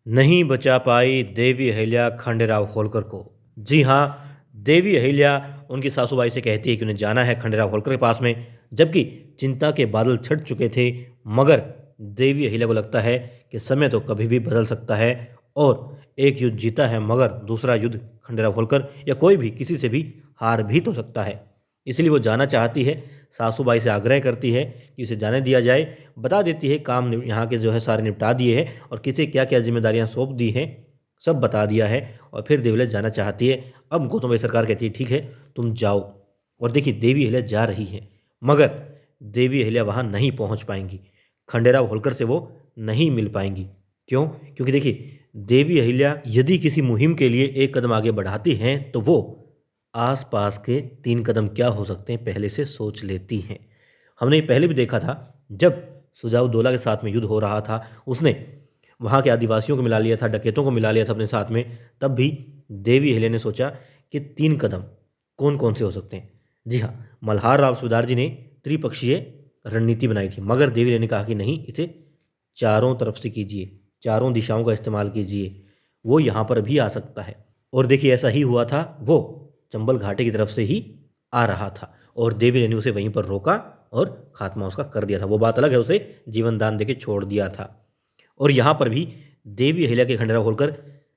नहीं बचा पाई देवी अहिल्या खंडेराव होलकर को। जी हाँ, देवी अहिल्या उनकी सासूबाई से कहती है कि उन्हें जाना है खंडेराव होलकर के पास में, जबकि चिंता के बादल छट चुके थे। मगर देवी अहिल्या को लगता है कि समय तो कभी भी बदल सकता है और एक युद्ध जीता है मगर दूसरा युद्ध खंडेराव होलकर या कोई भी किसी से भी हार भी तो सकता है। इसलिए वो जाना चाहती है, सासूबाई से आग्रह करती है कि उसे जाने दिया जाए। बता देती है काम यहाँ के जो है सारे निपटा दिए हैं और किसे क्या-क्या ज़िम्मेदारियाँ सौंप दी हैं, सब बता दिया है और फिर देवी अहिल्या जाना चाहती है। अब गौतमबाई सरकार कहती है ठीक है, तुम जाओ। और देखिए देवी अहिल्या जा रही है, मगर देवी अहिल्या वहाँ नहीं पहुँच पाएँगी। खंडेराव होलकर से वो नहीं मिल पाएँगी। क्यों? क्योंकि देखिए देवी अहिल्या यदि किसी मुहिम के लिए एक कदम आगे बढ़ाती हैं, तो वो आस-पास के 3 कदम क्या हो सकते हैं पहले से सोच लेती हैं। हमने ये पहले भी देखा था, जब सुजाउद्दौला के साथ में युद्ध हो रहा था, उसने वहाँ के आदिवासियों को मिला लिया था, डकैतों को मिला लिया था अपने साथ में, तब भी देवी अहिल्या ने सोचा कि 3 कदम कौन-कौन से हो सकते हैं। जी हाँ, मल्हार राव सूबेदार जी ने त्रिपक्षीय रणनीति बनाई थी, मगर देवी अहिल्या ने कहा कि नहीं, इसे चारों तरफ से कीजिए, चारों दिशाओं का इस्तेमाल कीजिए, वो यहाँ पर भी आ सकता है। और देखिए ऐसा ही हुआ था, वो चंबल घाटी की तरफ से ही आ रहा था और देवी अहिल्या ने उसे वहीं पर रोका और खात्मा उसका कर दिया था। वो बात अलग है, उसे जीवन दान देके छोड़ दिया था। और यहाँ पर भी देवी अहिल्या के खंडेराव होलकर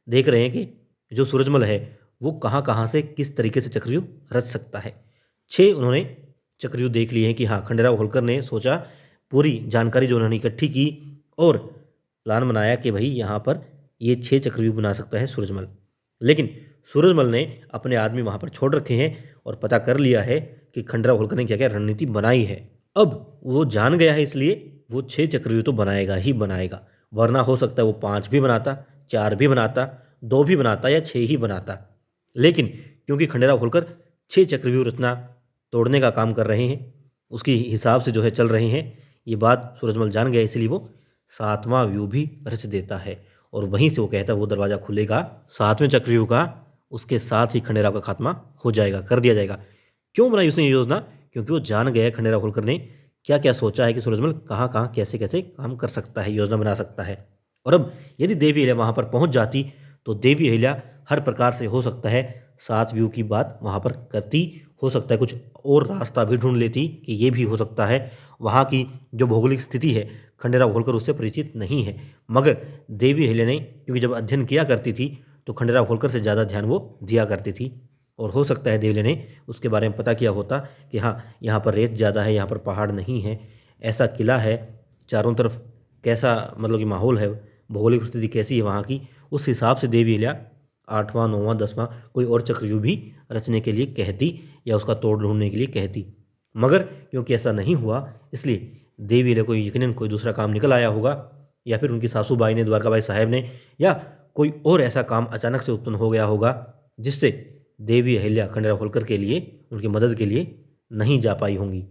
देख रहे हैं कि जो सूरजमल है, वो कहाँ-कहाँ से किस तरीके से चक्रव्यूह रच सकता है। 6 उन्होंने चक्रव्यूह देख लिए हैं कि हाँ, खंडेराव होलकर ने सोचा, पूरी जानकारी जो उन्होंने इकट्ठी की और प्लान बनाया कि भई यहाँ पर ये 6 चक्रव्यूह बना सकता है सूरजमल। लेकिन सूरजमल ने अपने आदमी वहाँ पर छोड़ रखे हैं और पता कर लिया है कि खंडेराव होलकर ने क्या-क्या रणनीति बनाई है। अब वो जान गया है, इसलिए वो 6 चक्रव्यूह तो बनाएगा ही बनाएगा, वरना हो सकता है वो 5 भी बनाता, 4 भी बनाता, 2 भी बनाता या 6 ही बनाता। लेकिन क्योंकि खंडेराव होलकर 6 चक्रव्यूह रचना तोड़ने का काम कर रहे हैं, उसके हिसाब से जो है चल रहे हैं, ये बात सूरजमल जान गया, इसलिए वो 7वां व्यूह भी रच देता है और वहीं से वो कहता है वो दरवाज़ा खुलेगा 7वें चक्रव्यूह का, उसके साथ ही खंडेराव का खात्मा हो जाएगा, कर दिया जाएगा। क्यों बनाई उसने ये योजना? क्योंकि वो जान गया है खंडेराव होलकर ने क्या-क्या सोचा है कि सूरजमल कहाँ-कहाँ, कैसे-कैसे काम कर सकता है, योजना बना सकता है। और अब यदि देवी अहिल्या वहाँ पर पहुँच जाती, तो देवी अहिल्या हर प्रकार से हो सकता है 7 व्यू की बात वहाँ पर करती, हो सकता है कुछ और रास्ता भी ढूँढ लेती कि ये भी हो सकता है। वहाँ की जो भौगोलिक स्थिति है, खंडेराव होलकर उससे परिचित नहीं है। मगर देवी अहिल्या ने क्योंकि जब अध्ययन किया करती थी, तो खंडेराव होलकर से ज़्यादा ध्यान वो दिया करती थी और हो सकता है देवी अहिल्या ने उसके बारे में पता किया होता कि हाँ, यहाँ पर रेत ज़्यादा है, यहाँ पर पहाड़ नहीं है, ऐसा किला है, चारों तरफ कैसा मतलब कि माहौल है, भौगोलिक स्थिति कैसी है वहाँ की, उस हिसाब से देवी अहिल्या 8वां, 9वां, 10वां कोई और चक्रव्यूह भी रचने के लिए कहती या उसका तोड़ ढूँढने के लिए कहती। मगर क्योंकि ऐसा नहीं हुआ, इसलिए देवी अहिल्या को यकीनन कोई दूसरा काम निकल आया होगा या फिर उनकी सासूबाई ने, द्वारकाबाई साहब ने, या कोई और ऐसा काम अचानक से उत्पन्न हो गया होगा, जिससे देवी अहिल्या खंडेराव होलकर के लिए, उनकी मदद के लिए नहीं जा पाई होंगी।